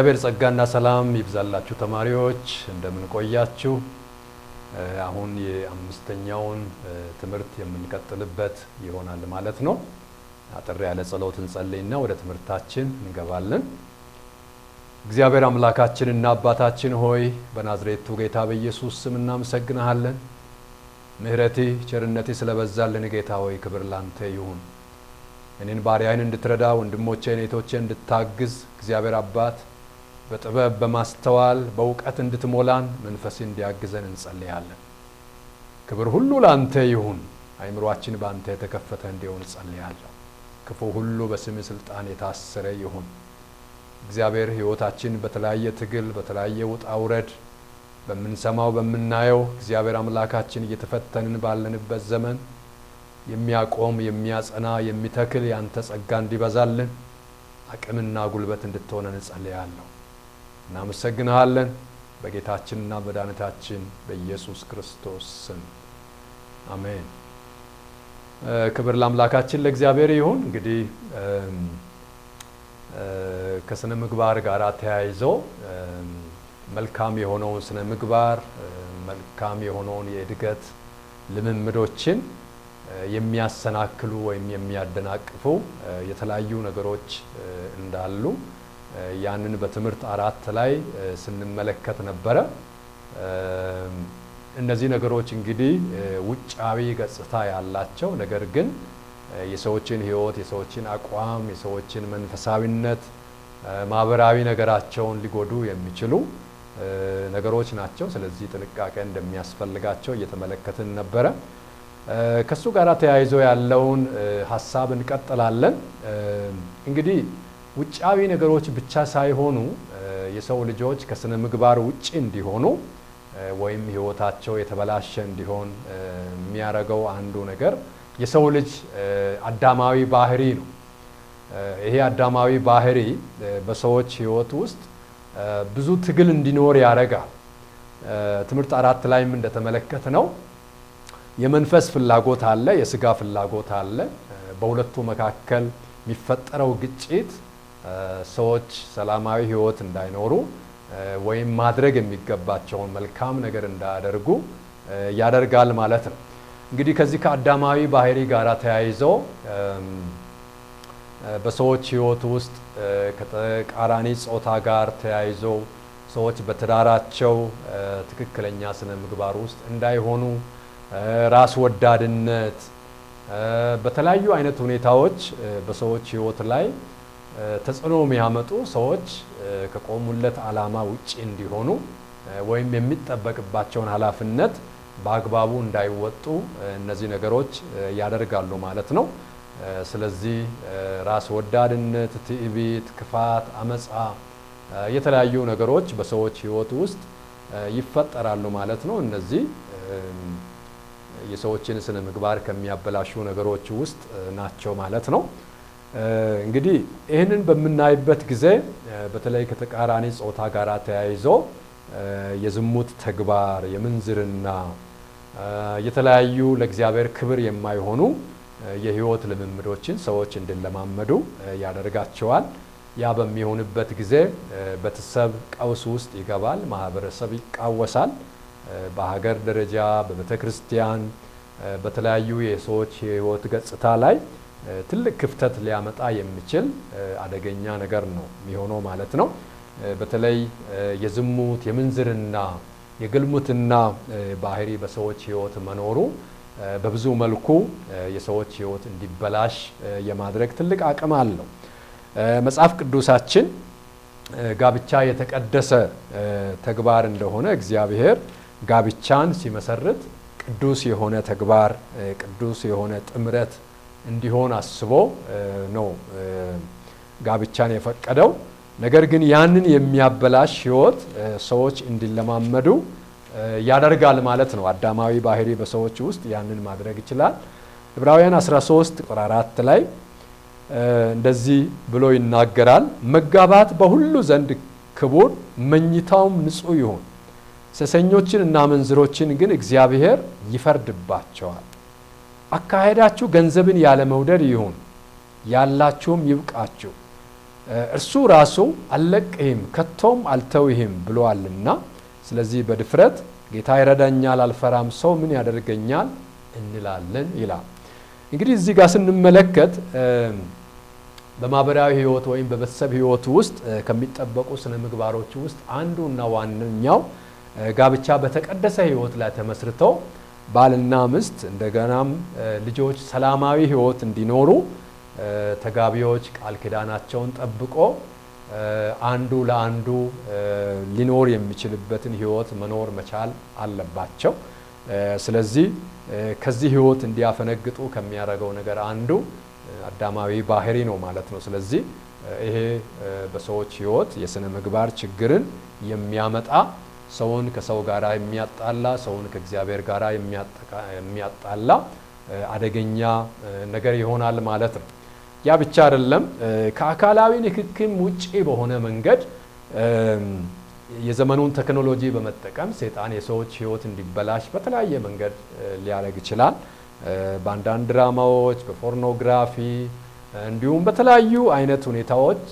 የእግዚአብሔር ጸጋና ሰላም ይብዛላችሁ ተማሪዎች እንደምን ቆያችሁ? አሁን የአምስተኛውን ትምህርት የምንቀጥልበት ይሆናል ማለት ነው። አጥር ያለ ጸሎት እንጸልይና ወደ ትምህርታችን እንገባለን። እግዚአብሔር አምላካችንና አባታችን ሆይ በናዝሬቱ ጌታ በኢየሱስ ስም እናመሰግንሃለን። ምህረትህ ቸርነትህ ስለበዛልን ጌታ ሆይ ክብር ላንተ ይሁን። እኔን ባሪያህን እንድትረዳ ወንድሞቼን እህቶቼን እንድታግዝ እግዚአብሔር አባት በጥበብ በማስተዋል በእውቀት እንድትሞላን መንፈስህ እንዲያግዘን እንጸልያለን። ክብር ሁሉ ላንተ ይሁን። አይምሮአችን ባንተ የተከፈተ እንዲሆን እንጸልያለን። ክፉ ሁሉ በስምህ ስልጣን የታሰረ ይሁን። እግዚአብሔር ሕይወታችን በተለያየ ትግል በተለያየ ውጣ ውረድ በምንሰማው በምናየው እግዚአብሔር አምላካችን እየተፈተንን ባለንበት ዘመን የሚያቆም የሚያጸና የሚተክል ያንተ ጸጋ እንዲበዛልን አቅምና ጉልበት እንድትሆነን እንጸልያለን። እናመሰግንሃለን በጌታችንና በመድኃኒታችን በኢየሱስ ክርስቶስ ስም አሜን። ክብር ለአምላካችን ለእግዚአብሔር ይሁን። እንግዲህ ከስነ ምግባር ጋር ተያይዞ መልካም የሆነውን ስነ ምግባር መልካም የሆነውን የእድገት ልምምዶችን የሚያሰናክሉ ወይም የሚያደናቅፉ የተለያዩ ነገሮች እንዳሉ ያንን በትምህርት 4 ላይ ስንመለከት ነበረ። እነዚህ ነገሮች እንግዲህ ውጫዊ ገጽታ ያላቸው ነገር ግን የሰዎችን ሕይወት የሰዎችን አቋም የሰዎችን መንፈሳዊነት ማህበራዊ ነገራቸውን ሊጎዱ የሚችሉ ነገሮች ናቸው። ስለዚህ ጥንቃቄ እንደሚያስፈልጋቸው እየተመለከትን ነበረ። ከሱ ጋር ተያይዞ ያለውን ሐሳብ እንቀጥላለን። እንግዲህ ውጫዊ ነገሮች ብቻ ሳይሆኑ የሰው ልጆች ከስነ ምግባር ውጪ እንዲሆኑ ወይም ሕይወታቸው የተበላሸ እንዲሆን የሚያደርገው አንዱ ነገር የሰው ልጅ አዳማዊ ባህሪ ነው። ይሄ አዳማዊ ባህሪ በሰዎች ሕይወት ውስጥ ብዙ ትግል እንዲኖር ያደርጋል። ትምህርት 4 ላይም እንደተመለከትነው የመንፈስ ፍላጎት አለ፣ የስጋ ፍላጎት አለ። በሁለቱ መካከል የሚፈጠረው ግጭት ሰዎች ሰላማዊ ሕይወት እንዳይኖሩ ወይም ማድረግ የሚገባቸውን መልካም ነገር እንዳያደርጉ ያደርጋል ማለት ነው። እንግዲህ ከዚህ ከአዳማዊ ባህሪ ጋር ተያይዞ በሰዎች ሕይወት ውስጥ ከተቃራኒ ጾታ ጋር ተያይዞ ሰዎች በትዳራቸው ትክክለኛ ስነ ምግባር ውስጥ እንዳይሆኑ ራስ ወዳድነት በተለያዩ አይነት ሁኔታዎች በሰዎች ሕይወት ላይ ተጽዕኖ የሚያመጡ ሰዎች ከቆሙለት ዓላማ ውጪ እንዲሆኑ ወይም የሚጠበቅባቸውን ኃላፊነት በአግባቡ እንዳይወጡ እነዚህ ነገሮች ያደርጋሉ ማለት ነው። ስለዚህ ራስ ወዳድነት፣ ትዕቢት፣ ክፋት፣ አመጻ የተለያዩ ነገሮች በሰዎች ሕይወት ውስጥ ይፈጠራሉ ማለት ነው። እነዚህ የሰዎችን ስነ ምግባር ከሚያበላሹ ነገሮች ውስጥ ናቸው ማለት ነው። እንግዲህ ይህንን በምናይበት ጊዜ በተለይ ከተቃራኒ ጾታ ጋር ተያይዞ የዝሙት ተግባር፣ የምንዝርና የተለያዩ ለእግዚአብሔር ክብር የማይሆኑ የሕይወት ልምምዶችን ሰዎች እንዲለማመዱ ያደርጋቸዋል። ያ በሚሆንበት ጊዜ ቤተሰብ ቀውስ ውስጥ ይገባል፣ ማህበረሰብ ይቃወሳል። በሀገር ደረጃ በቤተ ክርስቲያን በተለያዩ የሰዎች የሕይወት ገጽታ ላይ ትልቅ ክፍተት ሊያመጣ የሚችል አደገኛ ነገር ነው የሚሆነው ማለት ነው። በተለይ የዝሙት የምንዝርና የግልሙትና ባህሪ በሰዎች ሕይወት መኖሩ በብዙ መልኩ የሰዎች ሕይወት እንዲበላሽ የማድረግ ትልቅ አቅም አለው። መጽሐፍ ቅዱሳችን ጋብቻ የተቀደሰ ተግባር እንደሆነ እግዚአብሔር ጋብቻን ሲመሰርት ቅዱስ የሆነ ተግባር ቅዱስ የሆነ ጥምረት እንዲሆን አስቦ ነው ጋብቻን የፈቀደው። ነገር ግን ያንን የሚያበላሽ ሕይወት ሰዎች እንዲለማመዱ ያደርጋል ማለት ነው። አዳማዊ ባህሪ በሰዎች ውስጥ ያንን ማድረግ ይችላል። ዕብራውያን 13 ቁጥር 4 ላይ እንደዚህ ብሎ ይናገራል። መጋባት በሁሉ ዘንድ ክቡር መኝታውም ንጹሕ ይሁን፣ ሴሰኞችን እና አመንዝሮችን ግን እግዚአብሔር ይፈርድባቸዋል። አካሄዳችሁ ገንዘብን ያለ መውደድ ይሁን፣ ያላችሁም ይብቃችሁ፣ እርሱ ራሱ አልለቅህም ከቶም አልተውህም ብሏልና ስለዚህ በድፍረት ጌታ ይረዳኛል አልፈራም ሰው ምን ያደርገኛል እንላለን ይላል። እንግዲህ እዚህ ጋር ስንመለከት በማህበራዊ ህይወት ወይም በቤተሰብ ህይወት ውስጥ ከሚጠበቁ ስነ ምግባሮች ውስጥ አንዱና ዋነኛው ጋብቻ በተቀደሰ ህይወት ላይ ተመስርተው ባልና ሚስት እንደገናም ልጆች ሰላማዊ ህይወት እንዲኖሩ ተጋቢዎች ቃል ኪዳናቸውን ጠብቆ አንዱ ለአንዱ ሊኖር የሚችልበትን ህይወት መኖር መቻል አለባቸው። ስለዚህ ከዚህ ህይወት እንዲያፈነግጡ ከሚያደርገው ነገር አንዱ አዳማዊ ባህሪ ነው ማለት ነው። ስለዚህ ይሄ በሰዎች ህይወት የስነ ምግባር ችግርን የሚያመጣ ሰውን ከሰው ጋር የሚያጣላ ሰውን ከእግዚአብሔር ጋር የሚያጣላ አደገኛ ነገር ይሆናል ማለት ነው። ያ ብቻ አይደለም፣ ከአካላዊ ንክክም ውጪ በሆነ መንገድ የዘመኑን ቴክኖሎጂ በመጠቀም ሰይጣን የሰዎች ህይወት እንዲበላሽ በተለያየ መንገድ ሊያደርግ ይችላል። በአንዳንድ ድራማዎች፣ በፖርኖግራፊ እንዲሁም በተለያዩ አይነት ሁኔታዎች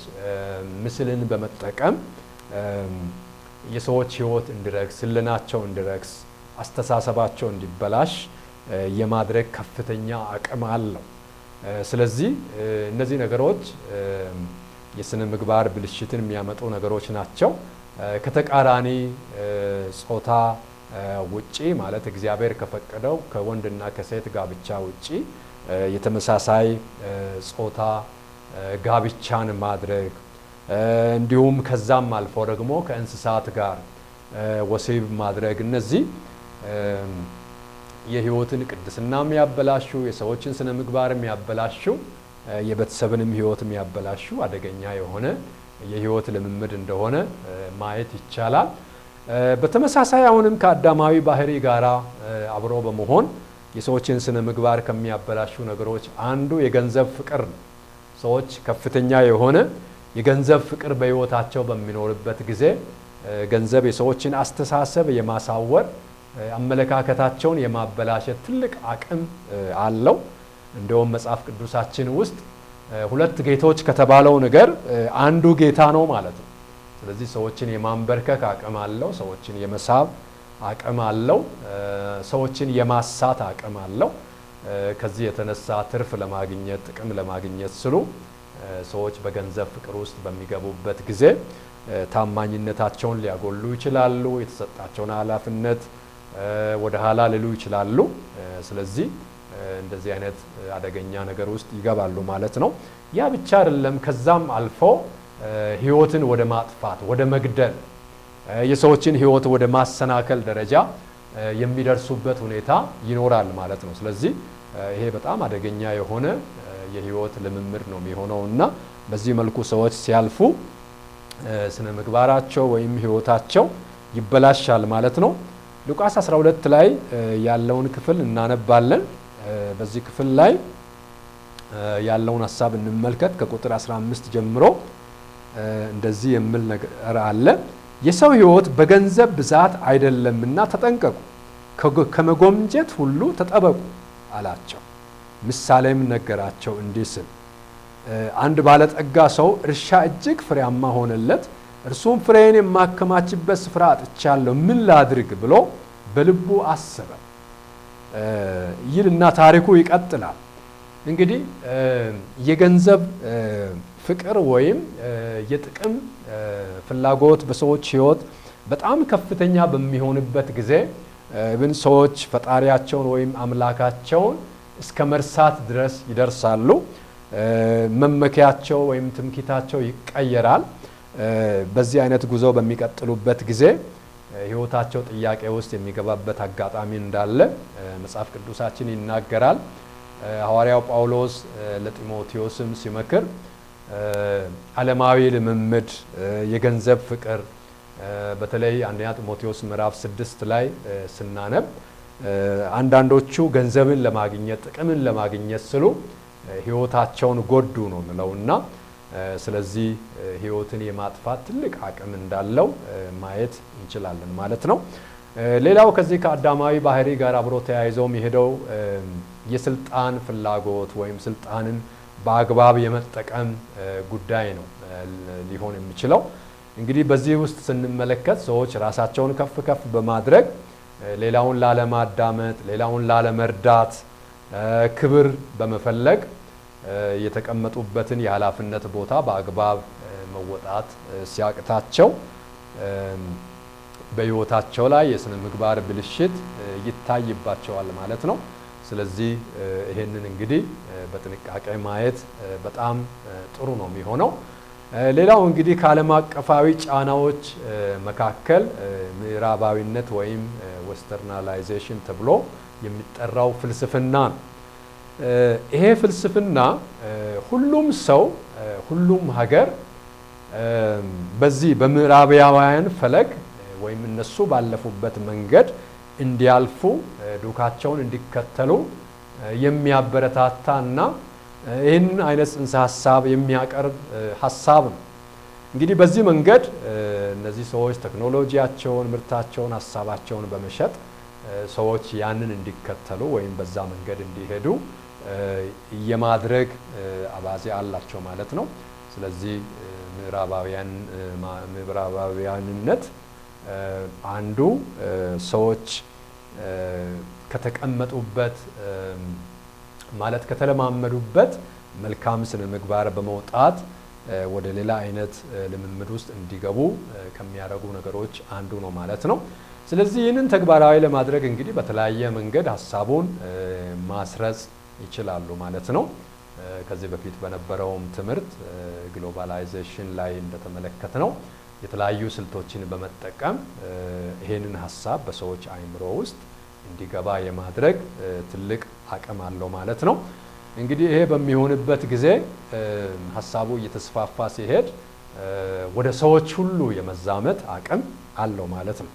ምስልን በመጠቀም የሰዎች ህይወት እንዲረክስ፣ ህሊናቸው እንዲረክስ፣ አስተሳሰባቸው እንዲበላሽ የማድረግ ከፍተኛ አቅም አለው። ስለዚህ እነዚህ ነገሮች የስነ ምግባር ብልሽትን የሚያመጡ ነገሮች ናቸው። ከተቃራኒ ጾታ ውጪ ማለት እግዚአብሔር ከፈቀደው ከወንድና ከሴት ጋብቻ ውጪ የተመሳሳይ ጾታ ጋብቻን ማድረግ እንዲሁም ከዛም አልፎ ደግሞ ከእንስሳት ጋር ወሲብ ማድረግ እነዚህ የህይወትን ቅድስና የሚያበላሹ የሰዎችን ስነ ምግባር የሚያበላሹ የቤተሰብንም ህይወት የሚያበላሹ አደገኛ የሆነ የህይወት ልምምድ እንደሆነ ማየት ይቻላል። በተመሳሳይ አሁንም ከአዳማዊ ባህሪ ጋራ አብሮ በመሆን የሰዎችን ስነ ምግባር ከሚያበላሹ ነገሮች አንዱ የገንዘብ ፍቅር ነው። ሰዎች ከፍተኛ የሆነ የገንዘብ ፍቅር በህይወታቸው በሚኖርበት ጊዜ ገንዘብ የሰዎችን አስተሳሰብ የማሳወር አመለካከታቸውን የማበላሸት ትልቅ አቅም አለው። እንደውም መጽሐፍ ቅዱሳችን ውስጥ ሁለት ጌቶች ከተባለው ነገር አንዱ ጌታ ነው ማለት ነው። ስለዚህ ሰዎችን የማንበርከክ አቅም አለው፣ ሰዎችን የመሳብ አቅም አለው፣ ሰዎችን የማሳት አቅም አለው። ከዚህ የተነሳ ትርፍ ለማግኘት ጥቅም ለማግኘት ስሉ ሰዎች በገንዘብ ፍቅር ውስጥ በሚገቡበት ጊዜ ታማኝነታቸውን ሊያጎሉ ይችላሉ፣ የተሰጣቸውን ኃላፊነት ወደ ኋላ ሊሉ ይችላሉ። ስለዚህ እንደዚህ አይነት አደገኛ ነገር ውስጥ ይገባሉ ማለት ነው። ያ ብቻ አይደለም፣ ከዛም አልፎ ህይወትን ወደ ማጥፋት ወደ መግደል የሰዎችን ህይወት ወደ ማሰናከል ደረጃ የሚደርሱበት ሁኔታ ይኖራል ማለት ነው። ስለዚህ ይሄ በጣም አደገኛ የሆነ የህይወት ልምምድ ነው የሚሆነው እና በዚህ መልኩ ሰዎች ሲያልፉ ስነ ምግባራቸው ወይም ህይወታቸው ይበላሻል ማለት ነው። ሉቃስ 12 ላይ ያለውን ክፍል እናነባለን። በዚህ ክፍል ላይ ያለውን ሐሳብ እንመልከት። ከቁጥር 15 ጀምሮ እንደዚህ የሚል ነገር አለ። የሰው ህይወት በገንዘብ ብዛት አይደለምና ተጠንቀቁ፣ ከመጎምጀት ሁሉ ተጠበቁ አላቸው። ምሳሌም ነገራቸው እንዲህ ሲል፣ አንድ ባለጠጋ ሰው እርሻ እጅግ ፍሬያማ ሆነለት። እርሱም ፍሬን የማከማችበት ስፍራ አጥቻለሁ፣ ምን ላድርግ ብሎ በልቡ አሰበ ይልና ታሪኩ ይቀጥላል። እንግዲህ የገንዘብ ፍቅር ወይም የጥቅም ፍላጎት በሰዎች ህይወት በጣም ከፍተኛ በሚሆንበት ጊዜ ብን ሰዎች ፈጣሪያቸውን ወይም አምላካቸውን እስከ መርሳት ድረስ ይደርሳሉ። መመኪያቸው ወይም ትምክህታቸው ይቀየራል። በዚህ አይነት ጉዞ በሚቀጥሉበት ጊዜ ህይወታቸው ጥያቄ ውስጥ የሚገባበት አጋጣሚ እንዳለ መጽሐፍ ቅዱሳችን ይናገራል። ሐዋርያው ጳውሎስ ለጢሞቴዎስም ሲመክር ዓለማዊ ልምምድ፣ የገንዘብ ፍቅር በተለይ አንደኛ ጢሞቴዎስ ምዕራፍ 6 ላይ ስናነብ አንዳንዶቹ ገንዘብን ለማግኘት ጥቅምን ለማግኘት ስሉ ህይወታቸውን ጎዱ ነው የሚለውና ስለዚህ ህይወትን የማጥፋት ትልቅ አቅም እንዳለው ማየት እንችላለን ማለት ነው። ሌላው ከዚህ ከአዳማዊ ባህሪ ጋር አብሮ ተያይዞ የሚሄደው የስልጣን ፍላጎት ወይም ስልጣንን በአግባብ የመጠቀም ጉዳይ ነው ሊሆን የሚችለው። እንግዲህ በዚህ ውስጥ ስንመለከት ሰዎች ራሳቸውን ከፍ ከፍ በማድረግ ሌላውን ላለማዳመጥ፣ ሌላውን ላለመርዳት፣ ክብር በመፈለግ የተቀመጡበትን የኃላፊነት ቦታ በአግባብ መወጣት ሲያቅታቸው በሕይወታቸው ላይ የሥነ ምግባር ብልሽት ይታይባቸዋል ማለት ነው። ስለዚህ ይሄንን እንግዲህ በጥንቃቄ ማየት በጣም ጥሩ ነው የሚሆነው። ሌላው እንግዲህ ከዓለም አቀፋዊ ጫናዎች መካከል ምዕራባዊነት ወይም ዌስተርናላይዜሽን ተብሎ የሚጠራው ፍልስፍና ነው። ይሄ ፍልስፍና ሁሉም ሰው ሁሉም ሀገር በዚህ በምዕራባውያን ፈለግ ወይም እነሱ ባለፉበት መንገድ እንዲያልፉ ዱካቸውን እንዲከተሉ የሚያበረታታና ይህንን አይነት ጽንሰ ሐሳብ የሚያቀርብ ሐሳብ ነው። እንግዲህ በዚህ መንገድ እነዚህ ሰዎች ቴክኖሎጂያቸውን፣ ምርታቸውን፣ ሐሳባቸውን በመሸጥ ሰዎች ያንን እንዲከተሉ ወይም በዛ መንገድ እንዲሄዱ የማድረግ አባዜ አላቸው ማለት ነው። ስለዚህ ምዕራባውያንነት አንዱ ሰዎች ከተቀመጡበት ማለት ከተለማመዱበት መልካም ስነ ምግባር በመውጣት ወደ ሌላ አይነት ልምምድ ውስጥ እንዲገቡ ከሚያደርጉ ነገሮች አንዱ ነው ማለት ነው። ስለዚህ ይህንን ተግባራዊ ለማድረግ እንግዲህ በተለያየ መንገድ ሐሳቡን ማስረጽ ይችላሉ ማለት ነው። ከዚህ በፊት በነበረውም ትምህርት ግሎባላይዜሽን ላይ እንደተመለከትነው የተለያዩ ስልቶችን በመጠቀም ይሄንን ሐሳብ በሰዎች አእምሮ ውስጥ እንዲገባ የማድረግ ትልቅ አቅም አለው ማለት ነው። እንግዲህ ይሄ በሚሆንበት ጊዜ ሐሳቡ እየተስፋፋ ሲሄድ ወደ ሰዎች ሁሉ የመዛመት አቅም አለው ማለት ነው።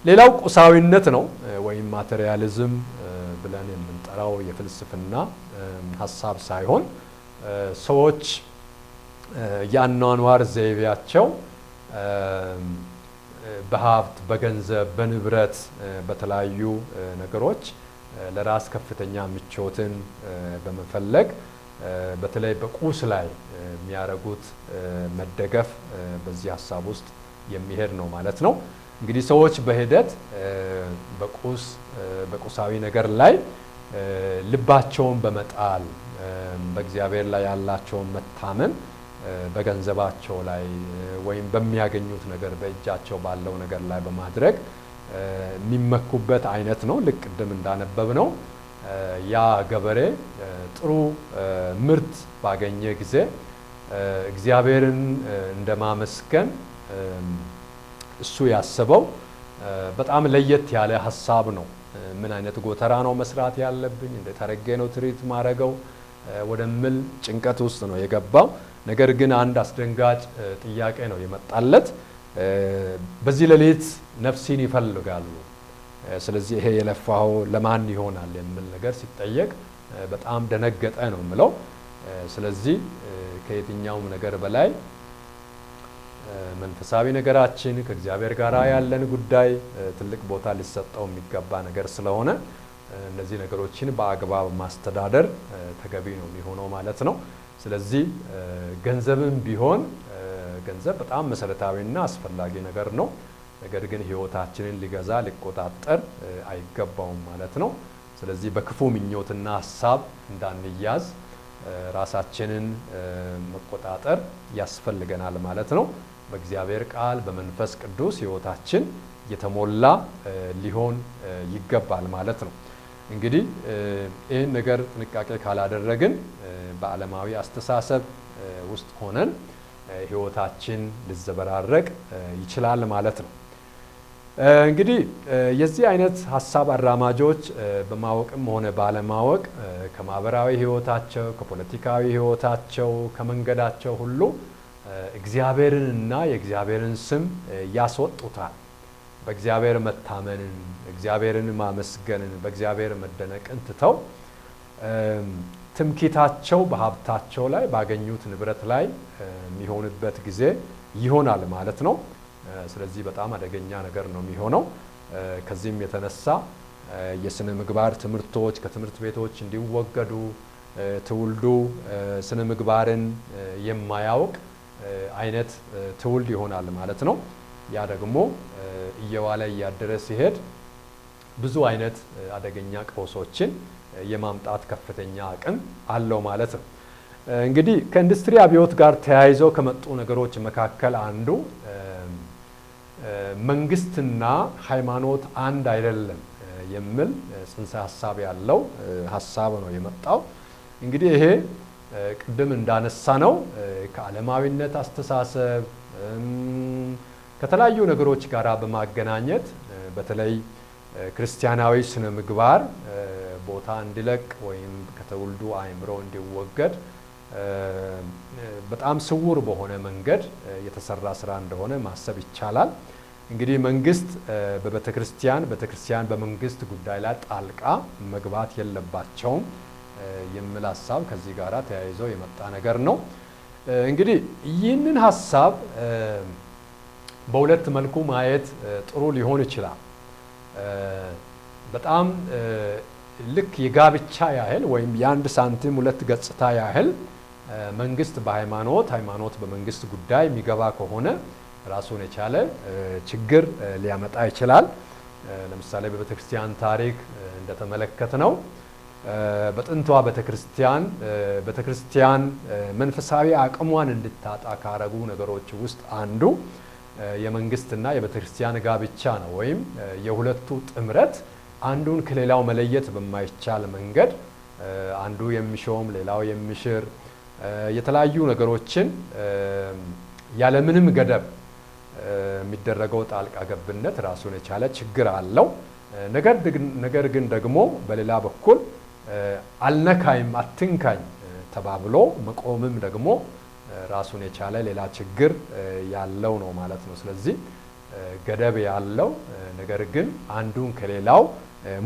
ሌላው ቁሳዊነት ነው ወይም ማቴሪያሊዝም ብለን የምንጠራው የፍልስፍና ሐሳብ ሳይሆን ሰዎች የአኗኗር ዘይቤያቸው በሀብት፣ በገንዘብ፣ በንብረት፣ በተለያዩ ነገሮች ለራስ ከፍተኛ ምቾትን በመፈለግ በተለይ በቁስ ላይ የሚያደርጉት መደገፍ በዚህ ሐሳብ ውስጥ የሚሄድ ነው ማለት ነው። እንግዲህ ሰዎች በሂደት በቁሳዊ ነገር ላይ ልባቸውን በመጣል በእግዚአብሔር ላይ ያላቸውን መታመን በገንዘባቸው ላይ ወይም በሚያገኙት ነገር በእጃቸው ባለው ነገር ላይ በማድረግ የሚመኩበት አይነት ነው። ልክ ቅድም እንዳነበብነው ያ ገበሬ ጥሩ ምርት ባገኘ ጊዜ እግዚአብሔርን እንደማመስገን እሱ ያሰበው በጣም ለየት ያለ ሐሳብ ነው። ምን አይነት ጎተራ ነው መስራት ያለብኝ፣ እንዴት አድርጌ ነው ትሪት ማረገው ወደሚል ጭንቀት ውስጥ ነው የገባው። ነገር ግን አንድ አስደንጋጭ ጥያቄ ነው የመጣለት። በዚህ ሌሊት ነፍሲን ይፈልጋሉ፣ ስለዚህ ይሄ የለፋው ለማን ይሆናል የሚል ነገር ሲጠየቅ በጣም ደነገጠ ነው የምለው። ስለዚህ ከየትኛውም ነገር በላይ መንፈሳዊ ነገራችን ከእግዚአብሔር ጋር ያለን ጉዳይ ትልቅ ቦታ ሊሰጠው የሚገባ ነገር ስለሆነ እነዚህ ነገሮችን በአግባብ ማስተዳደር ተገቢ ነው የሚሆነው ማለት ነው። ስለዚህ ገንዘብም ቢሆን ገንዘብ በጣም መሰረታዊና አስፈላጊ ነገር ነው። ነገር ግን ሕይወታችንን ሊገዛ ሊቆጣጠር አይገባውም ማለት ነው። ስለዚህ በክፉ ምኞትና ሐሳብ እንዳንያዝ ራሳችንን መቆጣጠር ያስፈልገናል ማለት ነው። በእግዚአብሔር ቃል በመንፈስ ቅዱስ ሕይወታችን የተሞላ ሊሆን ይገባል ማለት ነው። እንግዲህ ይህን ነገር ጥንቃቄ ካላደረግን በዓለማዊ አስተሳሰብ ውስጥ ሆነን ሕይወታችን ሊዘበራረቅ ይችላል ማለት ነው። እንግዲህ የዚህ አይነት ሐሳብ አራማጆች በማወቅም ሆነ ባለማወቅ ከማህበራዊ ሕይወታቸው፣ ከፖለቲካዊ ሕይወታቸው፣ ከመንገዳቸው ሁሉ እግዚአብሔርንና የእግዚአብሔርን ስም ያስወጡታል። በእግዚአብሔር መታመንን፣ እግዚአብሔርን ማመስገንን፣ በእግዚአብሔር መደነቅን ትተው ትምክህታቸው በሀብታቸው ላይ ባገኙት ንብረት ላይ የሚሆንበት ጊዜ ይሆናል ማለት ነው። ስለዚህ በጣም አደገኛ ነገር ነው የሚሆነው። ከዚህም የተነሳ የስነ ምግባር ትምህርቶች ከትምህርት ቤቶች እንዲወገዱ፣ ትውልዱ ስነ ምግባርን የማያውቅ አይነት ትውልድ ይሆናል ማለት ነው። ያ ደግሞ እየዋለ እያደረ ሲሄድ ብዙ አይነት አደገኛ ቀውሶችን የማምጣት ከፍተኛ አቅም አለው ማለት ነው። እንግዲህ ከኢንዱስትሪ አብዮት ጋር ተያይዘው ከመጡ ነገሮች መካከል አንዱ መንግስትና ሃይማኖት አንድ አይደለም የሚል ጽንሰ ሐሳብ ያለው ሐሳብ ነው የመጣው። እንግዲህ ይሄ ቅድም እንዳነሳ ነው ከዓለማዊነት አስተሳሰብ ከተለያዩ ነገሮች ጋር በማገናኘት በተለይ ክርስቲያናዊ ስነ ምግባር ቦታ እንዲለቅ ወይም ከትውልዱ አእምሮ እንዲወገድ በጣም ስውር በሆነ መንገድ የተሰራ ስራ እንደሆነ ማሰብ ይቻላል። እንግዲህ መንግስት ቤተክርስቲያን በመንግስት ጉዳይ ላይ ጣልቃ መግባት የለባቸውም የሚል ሐሳብ ከዚህ ጋር ተያይዞ የመጣ ነገር ነው። እንግዲህ ይህንን ሐሳብ በሁለት መልኩ ማየት ጥሩ ሊሆን ይችላል። በጣም ልክ የጋብቻ ያህል ወይም የአንድ ሳንቲም ሁለት ገጽታ ያህል መንግስት በሃይማኖት ሃይማኖት በመንግስት ጉዳይ የሚገባ ከሆነ ራሱን የቻለ ችግር ሊያመጣ ይችላል። ለምሳሌ በቤተክርስቲያን ታሪክ እንደተመለከትነው በጥንቷ ቤተክርስቲያን መንፈሳዊ አቅሟን እንድታጣ ካረጉ ነገሮች ውስጥ አንዱ የመንግስትና የቤተክርስቲያን ጋብቻ ነው። ወይም የሁለቱ ጥምረት አንዱን ከሌላው መለየት በማይቻል መንገድ አንዱ የሚሾም ሌላው የሚሽር የተለያዩ ነገሮችን ያለምንም ገደብ የሚደረገው ጣልቃ ገብነት ራሱን የቻለ ችግር አለው። ነገር ግን ደግሞ በሌላ በኩል አልነካይም አትንካኝ ተባብሎ መቆምም ደግሞ ራሱን የቻለ ሌላ ችግር ያለው ነው ማለት ነው። ስለዚህ ገደብ ያለው ነገር ግን አንዱን ከሌላው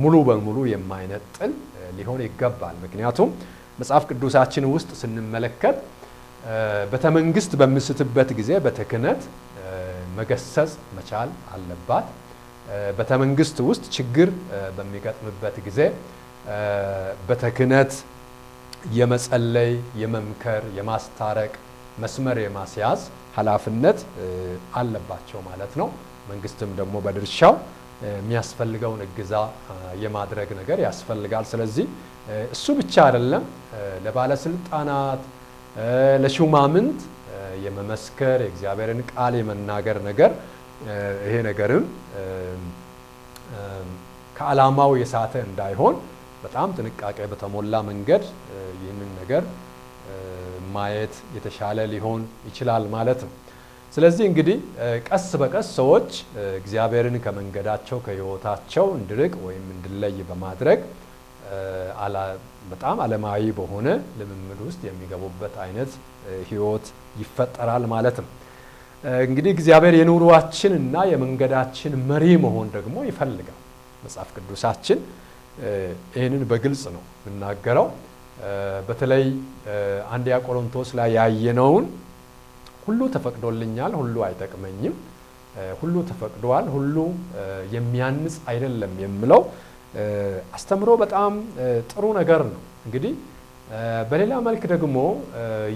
ሙሉ በሙሉ የማይነጥል ሊሆን ይገባል። ምክንያቱም መጽሐፍ ቅዱሳችን ውስጥ ስንመለከት ቤተመንግስት በምስትበት ጊዜ ቤተክህነት መገሰጽ መቻል አለባት። ቤተመንግስት ውስጥ ችግር በሚገጥምበት ጊዜ ቤተክህነት የመጸለይ፣ የመምከር፣ የማስታረቅ መስመር የማስያዝ ኃላፊነት አለባቸው ማለት ነው። መንግስትም ደግሞ በድርሻው የሚያስፈልገውን እገዛ የማድረግ ነገር ያስፈልጋል። ስለዚህ እሱ ብቻ አይደለም፣ ለባለስልጣናት ለሹማምንት የመመስከር የእግዚአብሔርን ቃል የመናገር ነገር ይሄ ነገርም ከዓላማው የሳተ እንዳይሆን በጣም ጥንቃቄ በተሞላ መንገድ ይህንን ነገር ማየት የተሻለ ሊሆን ይችላል ማለት ነው። ስለዚህ እንግዲህ ቀስ በቀስ ሰዎች እግዚአብሔርን ከመንገዳቸው ከህይወታቸው እንዲርቅ ወይም እንዲለይ በማድረግ በጣም ዓለማዊ በሆነ ልምምድ ውስጥ የሚገቡበት አይነት ህይወት ይፈጠራል ማለት ነው። እንግዲህ እግዚአብሔር የኑሯችን እና የመንገዳችን መሪ መሆን ደግሞ ይፈልጋል። መጽሐፍ ቅዱሳችን ይህንን በግልጽ ነው የምናገረው። በተለይ አንደኛ ቆሮንቶስ ላይ ያየነውን ሁሉ ተፈቅዶልኛል፣ ሁሉ አይጠቅመኝም፣ ሁሉ ተፈቅዷል፣ ሁሉ የሚያንጽ አይደለም የሚለው አስተምሮ በጣም ጥሩ ነገር ነው። እንግዲህ በሌላ መልክ ደግሞ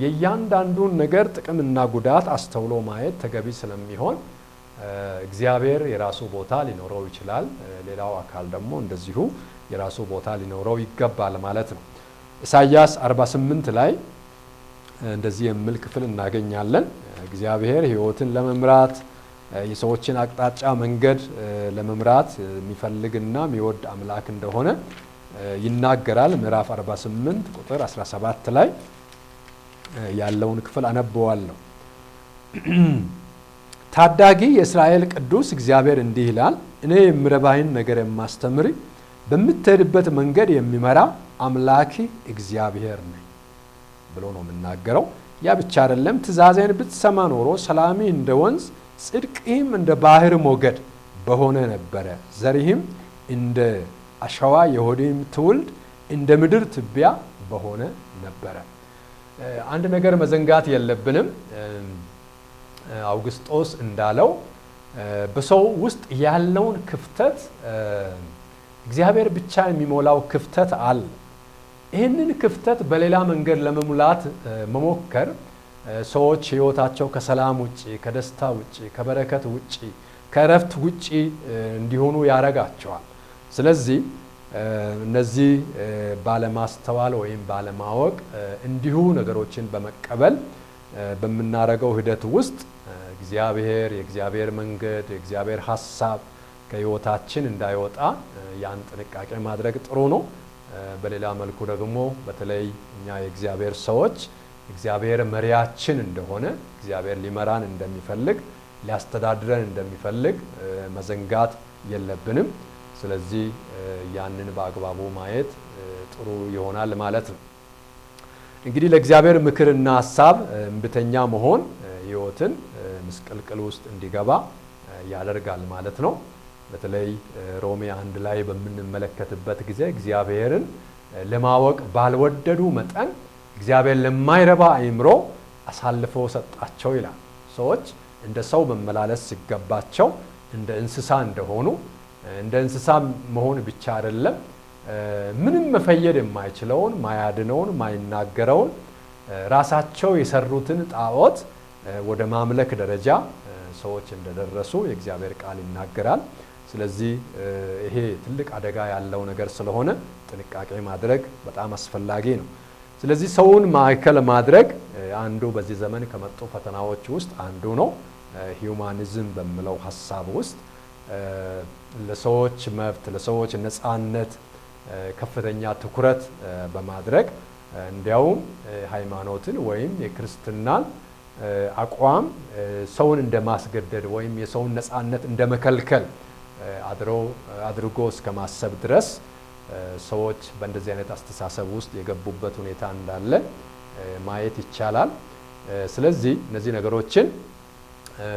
የእያንዳንዱን ነገር ጥቅምና ጉዳት አስተውሎ ማየት ተገቢ ስለሚሆን እግዚአብሔር የራሱ ቦታ ሊኖረው ይችላል፣ ሌላው አካል ደግሞ እንደዚሁ የራሱ ቦታ ሊኖረው ይገባል ማለት ነው። ኢሳይያስ 48 ላይ እንደዚህ የሚል ክፍል እናገኛለን። እግዚአብሔር ሕይወትን ለመምራት የሰዎችን አቅጣጫ መንገድ ለመምራት የሚፈልግና የሚወድ አምላክ እንደሆነ ይናገራል። ምዕራፍ 48 ቁጥር 17 ላይ ያለውን ክፍል አነበዋለሁ። ታዳጊ የእስራኤል ቅዱስ እግዚአብሔር እንዲህ ይላል፣ እኔ የምረባህን ነገር የማስተምር በምትሄድበት መንገድ የሚመራ አምላክ እግዚአብሔር ነኝ ብሎ ነው የምናገረው። ያ ብቻ አይደለም፣ ትእዛዜን ብትሰማ ኖሮ ሰላምህ እንደ ወንዝ ጽድቅህም እንደ ባህር ሞገድ በሆነ ነበረ፣ ዘርህም እንደ አሸዋ የሆድህም ትውልድ እንደ ምድር ትቢያ በሆነ ነበረ። አንድ ነገር መዘንጋት የለብንም። አውግስጦስ እንዳለው በሰው ውስጥ ያለውን ክፍተት እግዚአብሔር ብቻ የሚሞላው ክፍተት አለ። ይህንን ክፍተት በሌላ መንገድ ለመሙላት መሞከር ሰዎች ህይወታቸው ከሰላም ውጪ ከደስታ ውጪ ከበረከት ውጪ ከረፍት ውጪ እንዲሆኑ ያረጋቸዋል። ስለዚህ እነዚህ ባለማስተዋል ወይም ባለማወቅ እንዲሁ ነገሮችን በመቀበል በመናረገው ሂደት ውስጥ የእግዚአብሔር መንገድ የእግዚአብሔር ሐሳብ ከህይወታችን እንዳይወጣ ያን ጥንቃቄ ማድረግ ጥሩ ነው። በሌላ መልኩ ደግሞ በተለይ እኛ የእግዚአብሔር ሰዎች እግዚአብሔር መሪያችን እንደሆነ እግዚአብሔር ሊመራን እንደሚፈልግ ሊያስተዳድረን እንደሚፈልግ መዘንጋት የለብንም። ስለዚህ ያንን በአግባቡ ማየት ጥሩ ይሆናል ማለት ነው። እንግዲህ ለእግዚአብሔር ምክርና ሐሳብ እምቢተኛ መሆን ህይወትን ምስቅልቅል ውስጥ እንዲገባ ያደርጋል ማለት ነው። በተለይ ሮሜ 1 ላይ በምንመለከትበት ጊዜ እግዚአብሔርን ለማወቅ ባልወደዱ መጠን እግዚአብሔር ለማይረባ አእምሮ አሳልፎ ሰጣቸው ይላል። ሰዎች እንደ ሰው መመላለስ ሲገባቸው እንደ እንስሳ እንደሆኑ፣ እንደ እንስሳ መሆን ብቻ አይደለም ምንም መፈየድ የማይችለውን ማያድነውን ማይናገረውን ራሳቸው የሰሩትን ጣዖት ወደ ማምለክ ደረጃ ሰዎች እንደደረሱ የእግዚአብሔር ቃል ይናገራል። ስለዚህ ይሄ ትልቅ አደጋ ያለው ነገር ስለሆነ ጥንቃቄ ማድረግ በጣም አስፈላጊ ነው። ስለዚህ ሰውን ማዕከል ማድረግ አንዱ በዚህ ዘመን ከመጡ ፈተናዎች ውስጥ አንዱ ነው። ሂዩማኒዝም በሚለው ሐሳብ ውስጥ ለሰዎች መብት ለሰዎች ነፃነት ከፍተኛ ትኩረት በማድረግ እንዲያውም ሃይማኖትን ወይም የክርስትናን አቋም ሰውን እንደማስገደድ ወይም የሰውን ነፃነት እንደመከልከል አድርጎ እስከ ማሰብ ድረስ ሰዎች በእንደዚህ አይነት አስተሳሰብ ውስጥ የገቡበት ሁኔታ እንዳለ ማየት ይቻላል። ስለዚህ እነዚህ ነገሮችን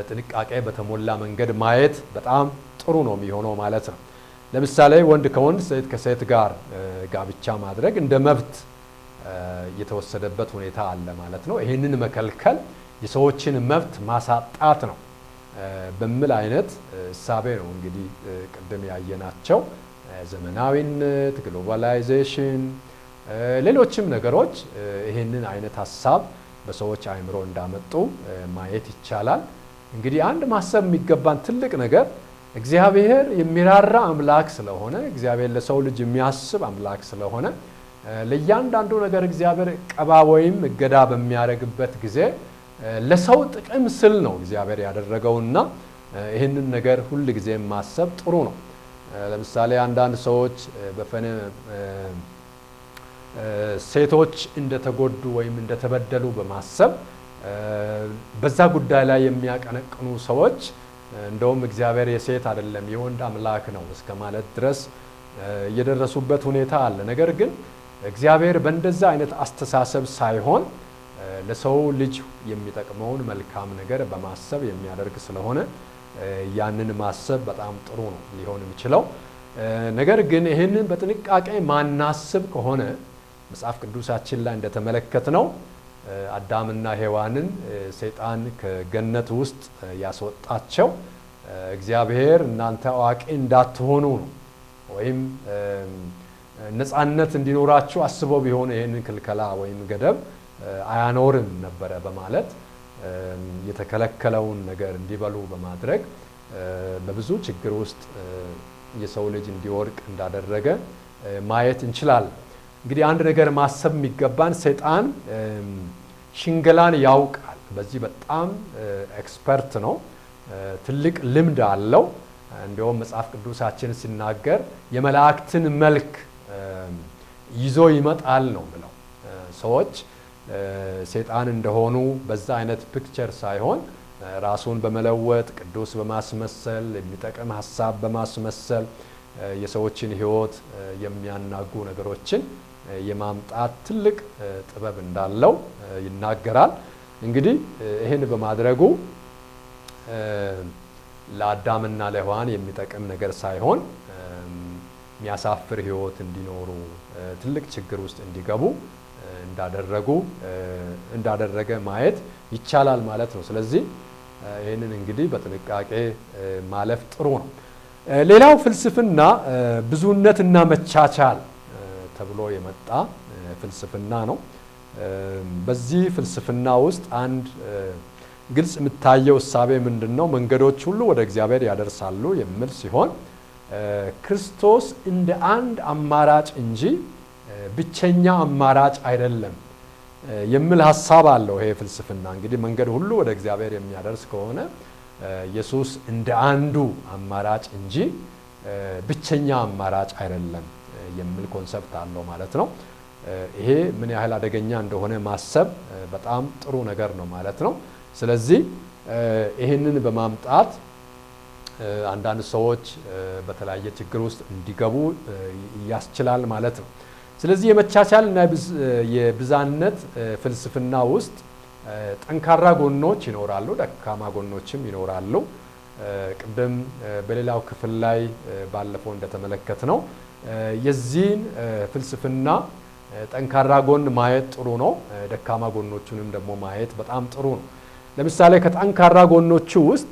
ጥንቃቄ በተሞላ መንገድ ማየት በጣም ጥሩ ነው የሚሆነው ማለት ነው። ለምሳሌ ወንድ ከወንድ ሴት ከሴት ጋር ጋብቻ ማድረግ እንደ መብት የተወሰደበት ሁኔታ አለ ማለት ነው። ይህንን መከልከል የሰዎችን መብት ማሳጣት ነው በሚል አይነት እሳቤ ነው እንግዲህ ቅድም ያየናቸው ዘመናዊነት፣ ግሎባላይዜሽን፣ ሌሎችም ነገሮች ይህንን አይነት ሐሳብ በሰዎች አእምሮ እንዳመጡ ማየት ይቻላል። እንግዲህ አንድ ማሰብ የሚገባን ትልቅ ነገር እግዚአብሔር የሚራራ አምላክ ስለሆነ እግዚአብሔር ለሰው ልጅ የሚያስብ አምላክ ስለሆነ ለእያንዳንዱ ነገር እግዚአብሔር ቀባ ወይም እገዳ በሚያደርግበት ጊዜ ለሰው ጥቅም ስል ነው እግዚአብሔር ያደረገውና ይህንን ነገር ሁል ጊዜ ማሰብ ጥሩ ነው። ለምሳሌ አንዳንድ ሰዎች ሴቶች እንደተጎዱ ወይም እንደተበደሉ በማሰብ በዛ ጉዳይ ላይ የሚያቀነቅኑ ሰዎች እንደውም እግዚአብሔር የሴት አይደለም የወንድ አምላክ ነው እስከ ማለት ድረስ የደረሱበት ሁኔታ አለ። ነገር ግን እግዚአብሔር በእንደዛ አይነት አስተሳሰብ ሳይሆን ለሰው ልጅ የሚጠቅመውን መልካም ነገር በማሰብ የሚያደርግ ስለሆነ ያንን ማሰብ በጣም ጥሩ ነው ሊሆን የሚችለው። ነገር ግን ይህንን በጥንቃቄ ማናስብ ከሆነ መጽሐፍ ቅዱሳችን ላይ እንደተመለከትነው አዳምና ሔዋንን ሰይጣን ከገነት ውስጥ ያስወጣቸው እግዚአብሔር እናንተ አዋቂ እንዳትሆኑ ነው ወይም ነፃነት እንዲኖራችሁ አስበው ቢሆን ይህንን ክልከላ ወይም ገደብ አያኖርም ነበረ በማለት የተከለከለውን ነገር እንዲበሉ በማድረግ በብዙ ችግር ውስጥ የሰው ልጅ እንዲወድቅ እንዳደረገ ማየት እንችላለን። እንግዲህ አንድ ነገር ማሰብ የሚገባን ሰይጣን ሽንገላን ያውቃል። በዚህ በጣም ኤክስፐርት ነው፣ ትልቅ ልምድ አለው። እንዲያውም መጽሐፍ ቅዱሳችን ሲናገር የመላእክትን መልክ ይዞ ይመጣል ነው ብለው ሰዎች ሰይጣን እንደሆኑ በዛ አይነት ፒክቸር ሳይሆን ራሱን በመለወጥ ቅዱስ በማስመሰል የሚጠቅም ሐሳብ በማስመሰል የሰዎችን ሕይወት የሚያናጉ ነገሮችን የማምጣት ትልቅ ጥበብ እንዳለው ይናገራል። እንግዲህ ይህን በማድረጉ ለአዳምና ለሔዋን የሚጠቅም ነገር ሳይሆን የሚያሳፍር ሕይወት እንዲኖሩ ትልቅ ችግር ውስጥ እንዲገቡ እንዳደረገ ማየት ይቻላል ማለት ነው። ስለዚህ ይህንን እንግዲህ በጥንቃቄ ማለፍ ጥሩ ነው። ሌላው ፍልስፍና ብዙነትና መቻቻል ተብሎ የመጣ ፍልስፍና ነው። በዚህ ፍልስፍና ውስጥ አንድ ግልጽ የምታየው እሳቤ ምንድነው? መንገዶች ሁሉ ወደ እግዚአብሔር ያደርሳሉ የሚል ሲሆን ክርስቶስ እንደ አንድ አማራጭ እንጂ ብቸኛ አማራጭ አይደለም የሚል ሐሳብ አለው። ይሄ ፍልስፍና እንግዲህ መንገድ ሁሉ ወደ እግዚአብሔር የሚያደርስ ከሆነ ኢየሱስ እንደ አንዱ አማራጭ እንጂ ብቸኛ አማራጭ አይደለም የሚል ኮንሰፕት አለው ማለት ነው። ይሄ ምን ያህል አደገኛ እንደሆነ ማሰብ በጣም ጥሩ ነገር ነው ማለት ነው። ስለዚህ ይህንን በማምጣት አንዳንድ ሰዎች በተለያየ ችግር ውስጥ እንዲገቡ ያስችላል ማለት ነው። ስለዚህ የመቻቻልና የብዛነት ፍልስፍና ውስጥ ጠንካራ ጎኖች ይኖራሉ፣ ደካማ ጎኖችም ይኖራሉ። ቅድም በሌላው ክፍል ላይ ባለፈው እንደተመለከትነው የዚህን ፍልስፍና ጠንካራ ጎን ማየት ጥሩ ነው፣ ደካማ ጎኖቹንም ደግሞ ማየት በጣም ጥሩ ነው። ለምሳሌ ከጠንካራ ጎኖቹ ውስጥ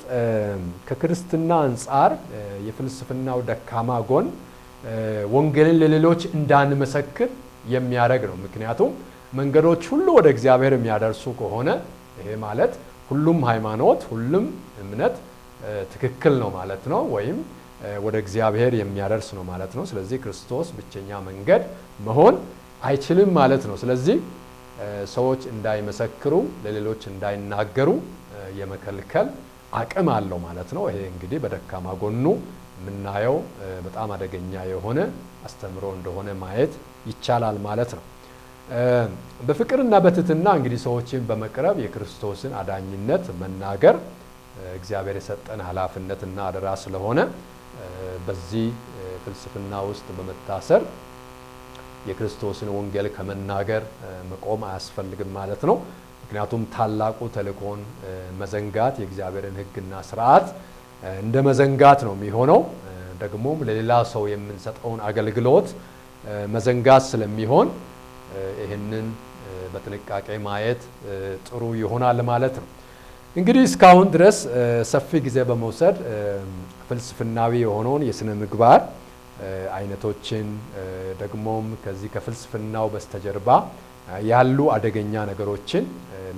ከክርስትና አንጻር የፍልስፍናው ደካማ ጎን ወንጌልን ለሌሎች እንዳንመሰክር የሚያደርግ ነው። ምክንያቱም መንገዶች ሁሉ ወደ እግዚአብሔር የሚያደርሱ ከሆነ ይሄ ማለት ሁሉም ሃይማኖት፣ ሁሉም እምነት ትክክል ነው ማለት ነው፣ ወይም ወደ እግዚአብሔር የሚያደርስ ነው ማለት ነው። ስለዚህ ክርስቶስ ብቸኛ መንገድ መሆን አይችልም ማለት ነው። ስለዚህ ሰዎች እንዳይመሰክሩ፣ ለሌሎች እንዳይናገሩ የመከልከል አቅም አለው ማለት ነው። ይሄ እንግዲህ በደካማ ጎኑ የምናየው በጣም አደገኛ የሆነ አስተምሮ እንደሆነ ማየት ይቻላል ማለት ነው። በፍቅርና በትህትና እንግዲህ ሰዎችን በመቅረብ የክርስቶስን አዳኝነት መናገር እግዚአብሔር የሰጠን ኃላፊነትና አደራ ስለሆነ በዚህ ፍልስፍና ውስጥ በመታሰር የክርስቶስን ወንጌል ከመናገር መቆም አያስፈልግም ማለት ነው። ምክንያቱም ታላቁ ተልእኮን መዘንጋት የእግዚአብሔርን ሕግና ስርዓት እንደ መዘንጋት ነው የሚሆነው። ደግሞም ለሌላ ሰው የምንሰጠውን አገልግሎት መዘንጋት ስለሚሆን ይህንን በጥንቃቄ ማየት ጥሩ ይሆናል ማለት ነው። እንግዲህ እስካሁን ድረስ ሰፊ ጊዜ በመውሰድ ፍልስፍናዊ የሆነውን የስነ ምግባር አይነቶችን ደግሞም ከዚህ ከፍልስፍናው በስተጀርባ ያሉ አደገኛ ነገሮችን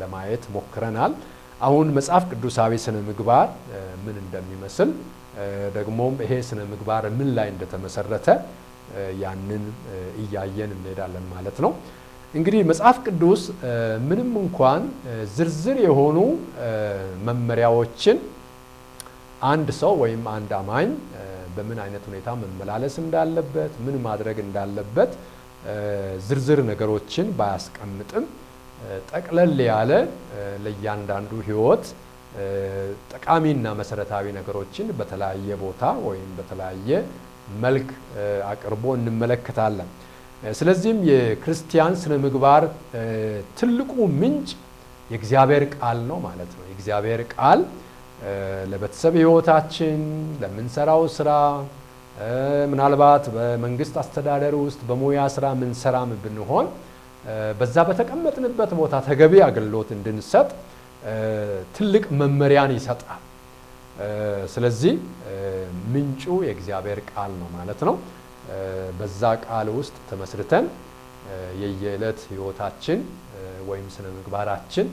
ለማየት ሞክረናል። አሁን መጽሐፍ ቅዱሳዊ ስነ ምግባር ምን እንደሚመስል ደግሞም ይሄ ስነ ምግባር ምን ላይ እንደተመሰረተ ያንን እያየን እንሄዳለን ማለት ነው። እንግዲህ መጽሐፍ ቅዱስ ምንም እንኳን ዝርዝር የሆኑ መመሪያዎችን አንድ ሰው ወይም አንድ አማኝ በምን አይነት ሁኔታ መመላለስ እንዳለበት፣ ምን ማድረግ እንዳለበት ዝርዝር ነገሮችን ባያስቀምጥም ጠቅለል ያለ ለእያንዳንዱ ሕይወት ጠቃሚና መሰረታዊ ነገሮችን በተለያየ ቦታ ወይም በተለያየ መልክ አቅርቦ እንመለከታለን። ስለዚህም የክርስቲያን ስነ ምግባር ትልቁ ምንጭ የእግዚአብሔር ቃል ነው ማለት ነው። የእግዚአብሔር ቃል ለቤተሰብ ሕይወታችን፣ ለምንሰራው ስራ፣ ምናልባት በመንግስት አስተዳደር ውስጥ በሙያ ስራ ምንሰራም ብንሆን በዛ በተቀመጥንበት ቦታ ተገቢ አገልግሎት እንድንሰጥ ትልቅ መመሪያን ይሰጣል። ስለዚህ ምንጩ የእግዚአብሔር ቃል ነው ማለት ነው። በዛ ቃል ውስጥ ተመስርተን የየዕለት ሕይወታችን ወይም ስነ ምግባራችን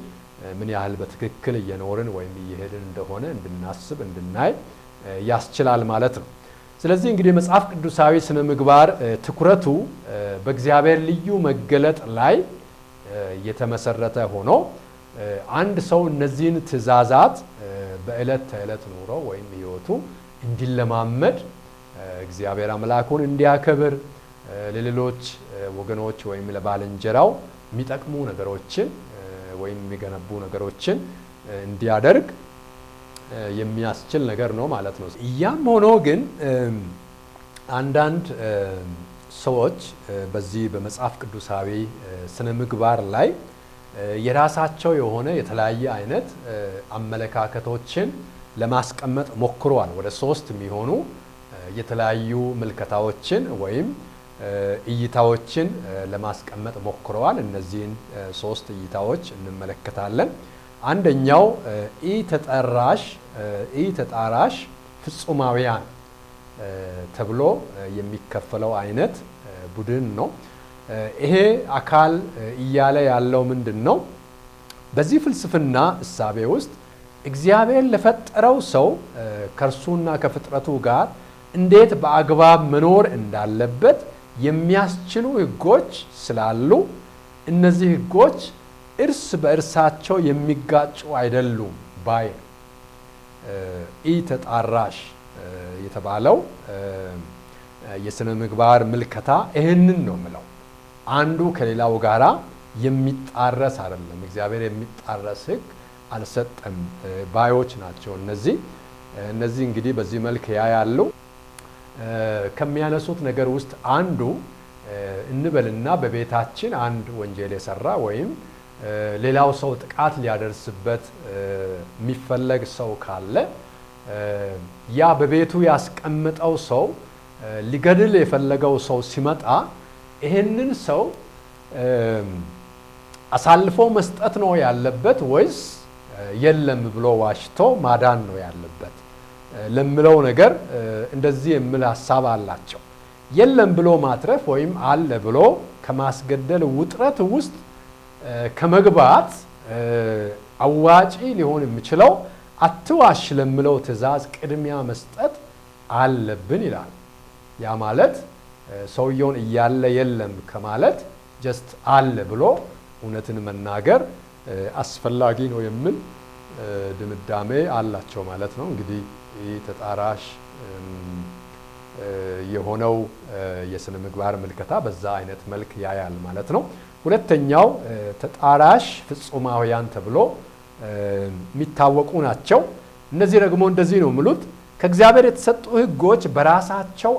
ምን ያህል በትክክል እየኖርን ወይም እየሄድን እንደሆነ እንድናስብ እንድናይ ያስችላል ማለት ነው። ስለዚህ እንግዲህ መጽሐፍ ቅዱሳዊ ስነ ምግባር ትኩረቱ በእግዚአብሔር ልዩ መገለጥ ላይ የተመሰረተ ሆኖ አንድ ሰው እነዚህን ትእዛዛት በዕለት ተዕለት ኑሮ ወይም ሕይወቱ እንዲለማመድ፣ እግዚአብሔር አምላኩን እንዲያከብር፣ ለሌሎች ወገኖች ወይም ለባልንጀራው የሚጠቅሙ ነገሮችን ወይም የሚገነቡ ነገሮችን እንዲያደርግ የሚያስችል ነገር ነው ማለት ነው። ያም ሆኖ ግን አንዳንድ ሰዎች በዚህ በመጽሐፍ ቅዱሳዊ ስነ ምግባር ላይ የራሳቸው የሆነ የተለያየ አይነት አመለካከቶችን ለማስቀመጥ ሞክረዋል። ወደ 3 የሚሆኑ የተለያዩ ምልከታዎችን ወይም እይታዎችን ለማስቀመጥ ሞክረዋል። እነዚህን 3 እይታዎች እንመለከታለን። አንደኛው ኢተጣራሽ ፍጹማውያን ተብሎ የሚከፈለው አይነት ቡድን ነው። ይሄ አካል እያለ ያለው ምንድነው? በዚህ ፍልስፍና እሳቤ ውስጥ እግዚአብሔር ለፈጠረው ሰው ከእርሱና ከፍጥረቱ ጋር እንዴት በአግባብ መኖር እንዳለበት የሚያስችሉ ሕጎች ስላሉ እነዚህ ሕጎች እርስ በእርሳቸው የሚጋጩ አይደሉም ባይ ኢተጣራሽ የተባለው የሥነ ምግባር ምልከታ ይህንን ነው የምለው። አንዱ ከሌላው ጋራ የሚጣረስ አይደለም። እግዚአብሔር የሚጣረስ ሕግ አልሰጠም ባዮች ናቸው እነዚህ እንግዲህ በዚህ መልክ ያያሉ። ከሚያነሱት ነገር ውስጥ አንዱ እንበልና በቤታችን አንድ ወንጀል የሰራ ወይም ሌላው ሰው ጥቃት ሊያደርስበት የሚፈለግ ሰው ካለ ያ በቤቱ ያስቀመጠው ሰው ሊገድል የፈለገው ሰው ሲመጣ ይሄንን ሰው አሳልፎ መስጠት ነው ያለበት ወይስ የለም ብሎ ዋሽቶ ማዳን ነው ያለበት ለምለው ነገር እንደዚህ የሚል ሐሳብ አላቸው። የለም ብሎ ማትረፍ ወይም አለ ብሎ ከማስገደል ውጥረት ውስጥ ከመግባት አዋጪ ሊሆን የሚችለው አትዋሽ ለምለው ትእዛዝ ቅድሚያ መስጠት አለብን ይላል። ያ ማለት ሰውየውን እያለ የለም ከማለት ጀስት አለ ብሎ እውነትን መናገር አስፈላጊ ነው የሚል ድምዳሜ አላቸው ማለት ነው። እንግዲህ ተጣራሽ የሆነው የሥነ ምግባር ምልከታ በዛ አይነት መልክ ያያል ማለት ነው። ሁለተኛው ተጣራሽ ፍጹማውያን ተብሎ የሚታወቁ ናቸው። እነዚህ ደግሞ እንደዚህ ነው የሚሉት ከእግዚአብሔር የተሰጡ ሕጎች በራሳቸው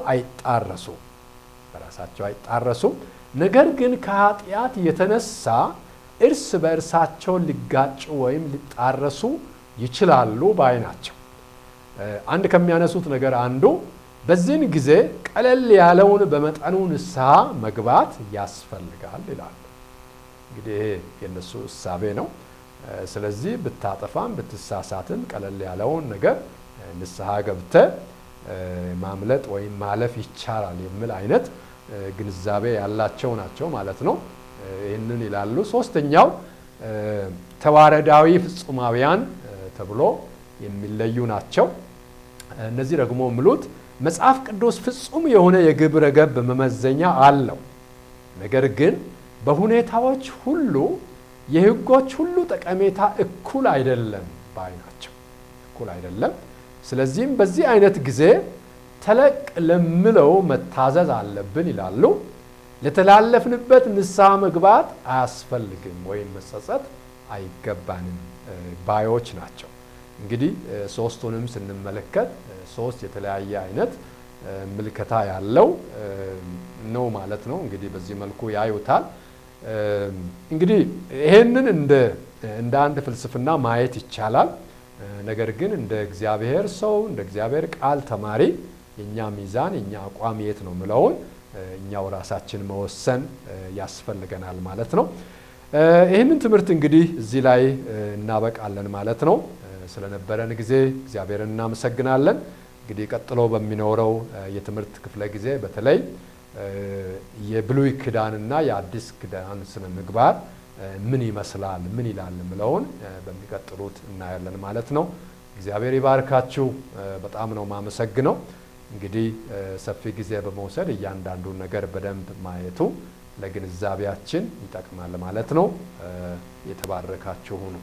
አይጣረሱም። ነገር ግን ከኃጢአት የተነሳ እርስ በእርሳቸው ሊጋጩ ወይም ሊጣረሱ ይችላሉ ባይ ናቸው። አንድ ከሚያነሱት ነገር አንዱ በዚህን ጊዜ ቀለል ያለውን በመጠኑ ንስሐ መግባት ያስፈልጋል ይላሉ። እንግዲህ ይሄ የነሱ እሳቤ ነው። ስለዚህ ብታጠፋም ብትሳሳትም ቀለል ያለውን ነገር ንስሐ ገብተ ማምለጥ ወይም ማለፍ ይቻላል የሚል አይነት ግንዛቤ ያላቸው ናቸው ማለት ነው። ይህንን ይላሉ። ሶስተኛው ተዋረዳዊ ፍጹማውያን ተብሎ የሚለዩ ናቸው። እነዚህ ደግሞ የሚሉት መጽሐፍ ቅዱስ ፍጹም የሆነ የግብረ ገብ መመዘኛ አለው። ነገር ግን በሁኔታዎች ሁሉ የሕጎች ሁሉ ጠቀሜታ እኩል አይደለም ባይ ናቸው። እኩል አይደለም። ስለዚህም በዚህ አይነት ጊዜ ተለቅ ለምለው መታዘዝ አለብን ይላሉ። ለተላለፍንበት ንስሐ መግባት አያስፈልግም ወይም መጸጸት አይገባንም ባዮች ናቸው። እንግዲህ ሶስቱንም ስንመለከት ሶስት የተለያየ አይነት ምልከታ ያለው ነው ማለት ነው። እንግዲህ በዚህ መልኩ ያዩታል። እንግዲህ ይሄንን እንደ አንድ ፍልስፍና ማየት ይቻላል። ነገር ግን እንደ እግዚአብሔር ሰው እንደ እግዚአብሔር ቃል ተማሪ የኛ ሚዛን የኛ አቋም የት ነው ምለውን እኛው ራሳችን መወሰን ያስፈልገናል ማለት ነው። ይህንን ትምህርት እንግዲህ እዚህ ላይ እናበቃለን ማለት ነው። ስለነበረን ጊዜ እግዚአብሔርን እናመሰግናለን። እንግዲህ ቀጥሎ በሚኖረው የትምህርት ክፍለ ጊዜ በተለይ የብሉይ ኪዳንና የአዲስ ኪዳን ስነ ምግባር ምን ይመስላል ምን ይላል ምለውን በሚቀጥሉት እናያለን ማለት ነው። እግዚአብሔር ይባርካችሁ። በጣም ነው ማመሰግነው። እንግዲህ ሰፊ ጊዜ በመውሰድ እያንዳንዱን ነገር በደንብ ማየቱ ለግንዛቤያችን ይጠቅማል ማለት ነው። የተባረካችሁ ሁኑ።